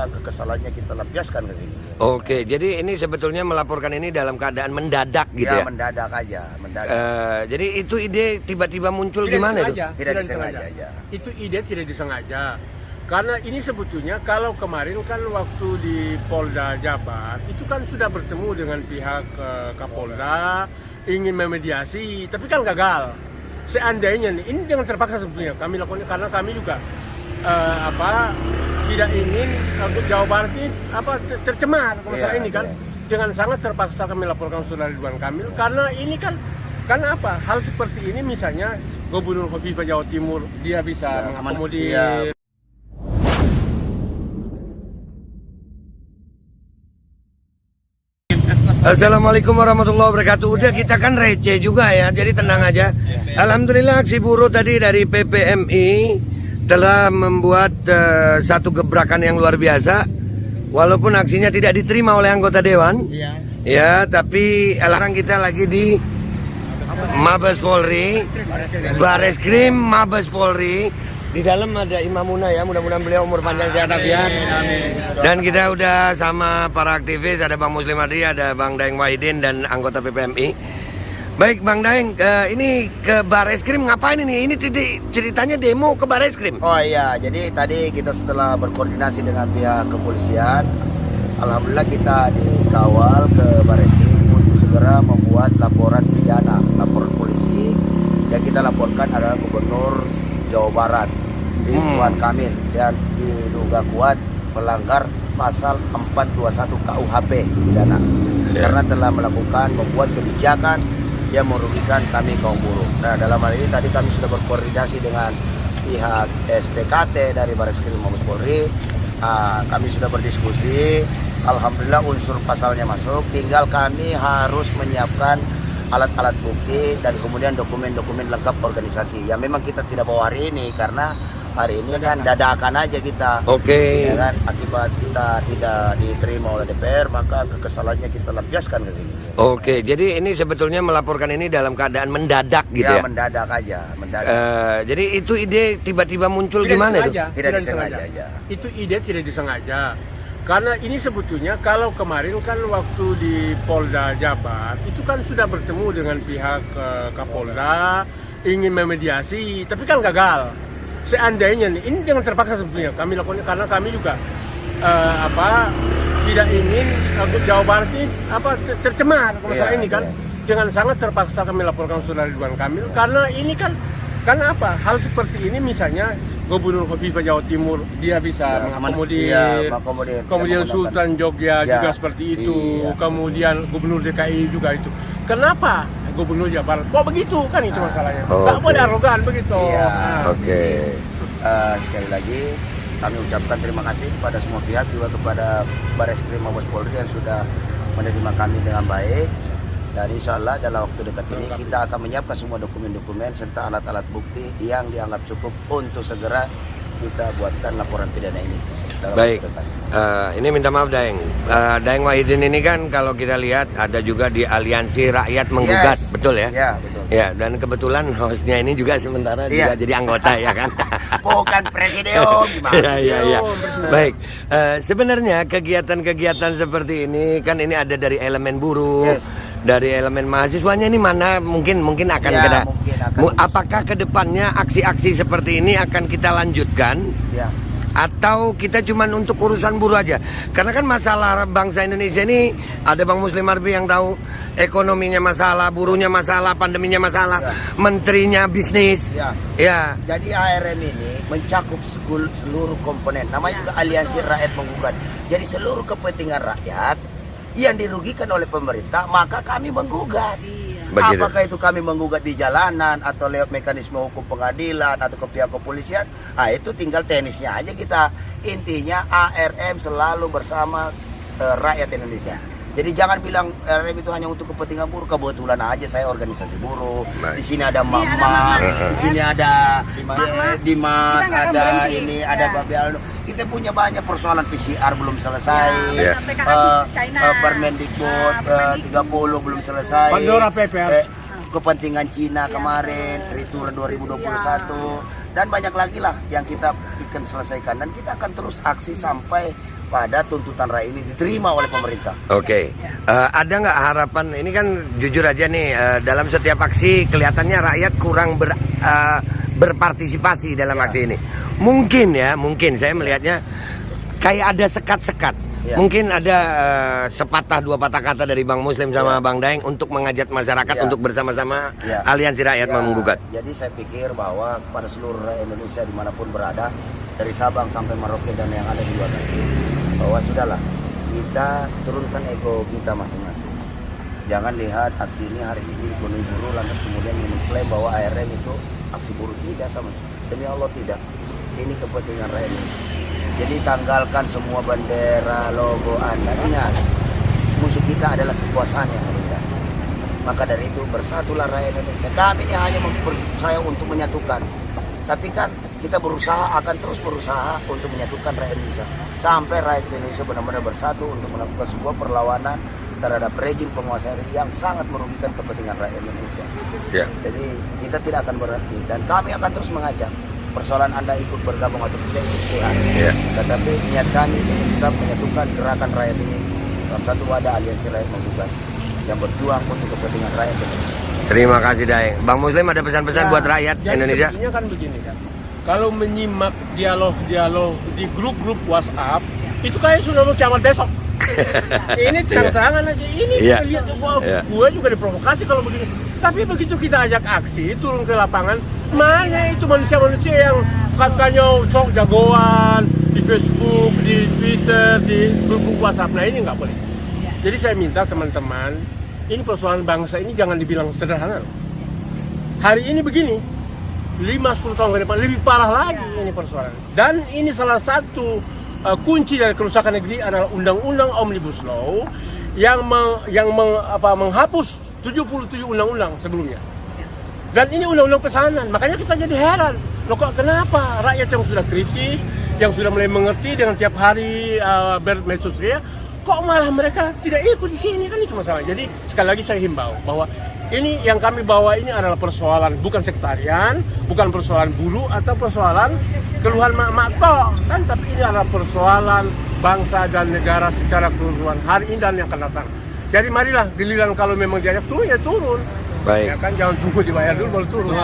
maka kekesalannya kita lampiaskan ke sini. Oke, jadi ini sebetulnya melaporkan ini dalam keadaan mendadak gitu ya? Mendadak aja, mendadak. Jadi itu ide tiba-tiba muncul Tidak gimana itu? disengaja, Tidak disengaja aja. Itu ide tidak disengaja. Karena ini sebetulnya kalau kemarin kan waktu di Polda Jabar itu kan sudah bertemu dengan pihak Kapolda ingin memediasi, tapi kan gagal. Seandainya nih, ini jangan terpaksa sebetulnya kami lakukan karena kami juga tidak ingin Jawa Barat ini tercemar masalah ini kan. Dengan sangat terpaksa kami laporkan Saudara Ridwan Kamil karena ini kan karena apa? Hal seperti ini misalnya Gubernur Khofifah Jawa Timur dia bisa mengakomodir. Assalamualaikum warahmatullahi wabarakatuh. Udah kita kan receh juga ya, jadi tenang aja. Alhamdulillah aksi buruh tadi dari PPMI telah membuat satu gebrakan yang luar biasa. Walaupun aksinya tidak diterima oleh anggota dewan, ya, tapi sekarang kita lagi di Mabes Polri, Bareskrim Mabes Polri. Di dalam ada Imam Muna ya, mudah-mudahan beliau umur panjang sehat afiat. Dan kita udah sama para aktivis, ada Bang Muslim Ardi, ada Bang Daeng Wahidin dan anggota PPMI. Baik Bang Daeng, ini ke Bareskrim ngapain ini? Ini ceritanya demo ke Bareskrim. Oh iya, jadi tadi kita setelah berkoordinasi dengan pihak kepolisian, alhamdulillah kita dikawal ke Bareskrim untuk segera membuat laporan pidana, laporan polisi yang kita laporkan adalah Gubernur Jawa Barat Ridwan Kamil yang diduga kuat melanggar pasal 421 KUHP pidana karena telah membuat kebijakan yang merugikan kami kaum buruh. Nah, dalam hal ini tadi kami sudah berkoordinasi dengan pihak SPKT dari Bareskrim Mabes Polri. Kami sudah berdiskusi, alhamdulillah unsur pasalnya masuk, tinggal kami harus menyiapkan alat-alat bukti dan kemudian dokumen-dokumen lengkap organisasi yang memang kita tidak bawa hari ini karena hari ini kan dadakan aja kita. Oke. Ya kan, akibat kita tidak diterima oleh DPR maka kekesalannya kita lampiaskan ke sini. Oke, jadi ini sebetulnya melaporkan ini dalam keadaan mendadak gitu ya? Mendadak aja, mendadak. Jadi itu ide tiba-tiba muncul Tidak gimana itu? disengaja, Tidak disengaja aja. Itu ide tidak disengaja. Karena ini sebetulnya kalau kemarin kan waktu di Polda Jabar itu kan sudah bertemu dengan pihak Kapolda ingin memediasi, tapi kan gagal. Seandainya nih, ini jangan terpaksa sebetulnya kami lakukan karena kami juga tidak ingin Jawa Barat ini tercemar masalah ini kan. Dengan sangat terpaksa kami laporkan Saudara Ridwan Kamil karena ini kan karena apa? Hal seperti ini misalnya Gubernur Khofifah Jawa Timur dia bisa mengakomodir. Kemudian Sultan Jogja juga seperti itu. Kemudian Gubernur DKI juga itu. Kenapa Gubernur Jabar kok begitu kan itu masalahnya? Nggak boleh arogan begitu. Sekali lagi kami ucapkan terima kasih kepada semua pihak, juga kepada Bareskrim Mabes Polri yang sudah menerima kami dengan baik. Dan insya Allah dalam waktu dekat ini kita akan menyiapkan semua dokumen-dokumen serta alat-alat bukti yang dianggap cukup untuk segera kita buatkan laporan pidana ini. Baik, ini minta maaf Daeng. Daeng Wahidin ini kan kalau kita lihat ada juga di Aliansi Rakyat Menggugat, betul ya? Ya, betul. Ya, dan kebetulan hostnya ini juga sementara juga jadi anggota ya kan? Bukan presidium, gimana? Ya. Baik, sebenarnya kegiatan-kegiatan seperti ini kan ini ada dari elemen buruh. Dari elemen mahasiswanya ini mana mungkin akan apakah kedepannya aksi-aksi seperti ini akan kita lanjutkan atau kita cuman untuk urusan buruh aja? Karena kan masalah bangsa Indonesia ini ada Bang Muslim Arbi yang tahu ekonominya masalah, buruhnya masalah, pandeminya masalah, menterinya bisnis. Jadi ARM ini mencakup seluruh komponen. Namanya juga Aliansi Rakyat Menggugat. Jadi seluruh kepentingan rakyat yang dirugikan oleh pemerintah, maka kami menggugat. Apakah itu kami menggugat di jalanan atau lewat mekanisme hukum pengadilan atau ke pihak kepolisian, itu tinggal tenisnya aja kita. Intinya ARM selalu bersama rakyat Indonesia. Jadi jangan bilang ARM itu hanya untuk kepentingan buruh. Kebetulan aja saya organisasi buruh. Di sini ada Mama, di sini ada Dimas, ada ini, ada Babi Aldo. Kita punya banyak persoalan, PCR belum selesai, Permendikbud 30 belum selesai, Pandora Papers, kepentingan Cina kemarin, Tritur 2021, dan banyak lagi lah yang kita akan selesaikan dan kita akan terus aksi sampai pada tuntutan rakyat ini diterima oleh pemerintah. Oke, ada nggak harapan? Ini kan jujur aja nih, dalam setiap aksi kelihatannya rakyat kurang berpartisipasi dalam aksi ini. Mungkin saya melihatnya kayak ada sekat-sekat. Ya. Mungkin ada sepatah dua patah kata dari Bang Muslim sama Bang Daeng untuk mengajak masyarakat untuk bersama-sama aliansi rakyat menggugat. Jadi saya pikir bahwa pada seluruh rakyat Indonesia dimanapun berada, dari Sabang sampai Merauke dan yang ada di luar negeri, bahwa sudahlah kita turunkan ego kita masing-masing. Jangan lihat aksi ini hari ini penuh buruh lantas kemudian mengklaim bahwa ARM itu aksi buruh. Tidak, sama demi Allah tidak. Ini kepentingan rakyat Indonesia. Jadi tanggalkan semua bendera, logo Anda. Ingat, musuh kita adalah kekuasaan yang melintas. Maka dari itu bersatulah rakyat Indonesia. Kami ini hanya berusaha untuk menyatukan. Tapi kan kita akan terus berusaha untuk menyatukan rakyat Indonesia. Sampai rakyat Indonesia benar-benar bersatu untuk melakukan sebuah perlawanan terhadap rejim penguasa yang sangat merugikan kepentingan rakyat Indonesia. Jadi kita tidak akan berhenti. Dan kami akan terus mengajak. Persoalan Anda ikut bergabung atau tidak itu pilihan. Tetapi niat kami tetap menyatukan gerakan rakyat ini dalam satu wadah aliansi rakyat menggugat yang berjuang untuk kepentingan rakyat Indonesia. Terima kasih Daeng. Bang Muslim ada pesan-pesan buat rakyat Indonesia? Jadi kan begini kan, kalau menyimak dialog-dialog di grup-grup WhatsApp itu kayak sudah mau kiamat besok. Ini terang-terangan aja. Ini lihat, gue juga diprovokasi kalau begini. Tapi begitu kita ajak aksi turun ke lapangan, mana itu manusia-manusia yang katanya sok jagoan di Facebook, di Twitter, di grup WhatsApp. Nah ini nggak boleh. Jadi saya minta teman-teman, ini persoalan bangsa ini jangan dibilang sederhana. Hari ini begini, 5-10 tahun ke depan lebih parah lagi ini persoalan. Dan ini salah satu kunci dari kerusakan negeri adalah Undang-Undang Omnibus Law yang menghapus 77 undang-undang sebelumnya. Dan ini undang-undang pesanan, makanya kita jadi heran. Loh kok kenapa rakyat yang sudah kritis, yang sudah mulai mengerti dengan tiap hari bermedsos kok malah mereka tidak ikut di sini, kan itu masalah. Jadi sekali lagi saya himbau bahwa ini yang kami bawa ini adalah persoalan bukan sektarian, bukan persoalan buruh atau persoalan keluhan mak-mak kok, kan, tapi ini adalah persoalan bangsa dan negara secara keseluruhan hari ini dan yang akan datang. Jadi marilah giliran kalau memang diajak turun ya turun. Baik. Ya kan jangan tunggu dibayar dulu baru turun.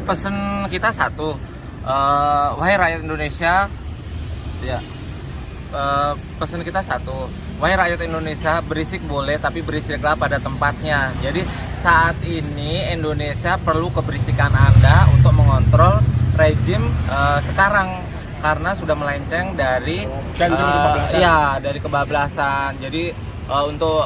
Pesan kita satu, wahai rakyat Indonesia, pesan kita satu, wahai rakyat Indonesia, berisik boleh tapi berisiklah pada tempatnya. Jadi saat ini Indonesia perlu keberisikan Anda untuk mengontrol rezim sekarang karena sudah melenceng dari dari kebablasan. Jadi untuk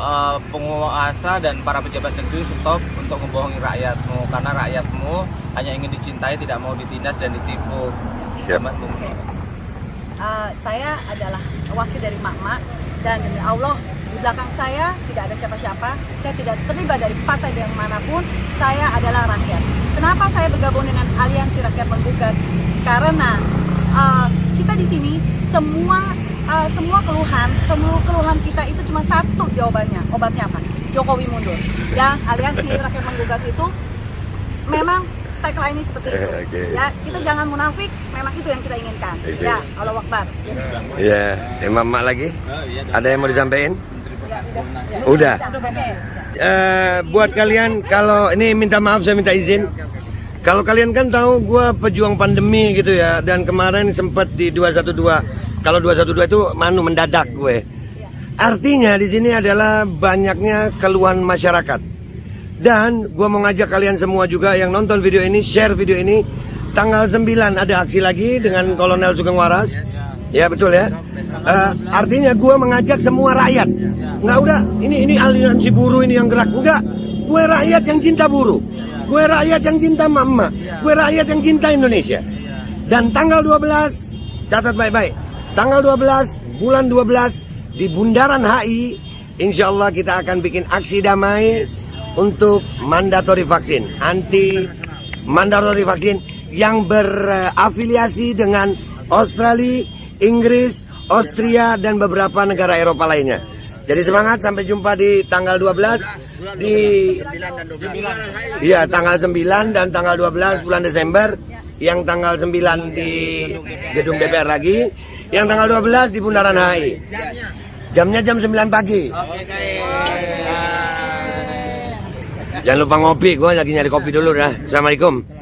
penguasa dan para pejabat negeri stop untuk membohongi rakyatmu karena rakyatmu hanya ingin dicintai, tidak mau ditindas dan ditipu. Saya adalah wakil dari Mak-Mak dan demi Allah di belakang saya tidak ada siapa-siapa. Saya tidak terlibat dari partai yang manapun. Saya adalah rakyat. Kenapa saya bergabung dengan Aliansi Rakyat Menggugat? Karena kita di sini semua keluhan kita itu cuma satu jawabannya. Obatnya apa? Jokowi mundur. Dan Aliansi Rakyat Menggugat itu memang tagline ini seperti itu. Ya, kita jangan munafik, memang itu yang kita inginkan. Ya, Allahu Akbar. Imam Mak lagi? Ada yang mau disampaikan? Udah. Buat kalian, kalau ini minta maaf, saya minta izin. Kalau kalian kan tahu gue pejuang pandemi gitu ya, dan kemarin sempat di 212. Kalau 212 itu mendadak gue. Artinya di sini adalah banyaknya keluhan masyarakat. Dan gue mau ngajak kalian semua juga yang nonton video ini, share video ini. Tanggal 9 ada aksi lagi dengan Kolonel Sugeng Waras. Ya betul ya. Artinya gue mengajak semua rakyat. Nggak udah, ini aliansi buruh ini yang gerak. Enggak, gue rakyat yang cinta buruh. Gue rakyat yang cinta mama. Gue rakyat yang cinta Indonesia. Dan tanggal 12, catat baik-baik. Tanggal 12, bulan 12 di Bundaran HI, insya Allah kita akan bikin aksi damai untuk mandatory vaksin, anti mandatory vaksin yang berafiliasi dengan Australia, Inggris, Austria dan beberapa negara Eropa lainnya. Jadi semangat, sampai jumpa di tanggal 12 di tanggal 9 dan tanggal 12 bulan Desember yang tanggal 9 di gedung DPR lagi, yang tanggal 12 di Bundaran HI. Jamnya jam 9 pagi. Jangan lupa ngopi, gue lagi nyari kopi dulu dah. Assalamualaikum.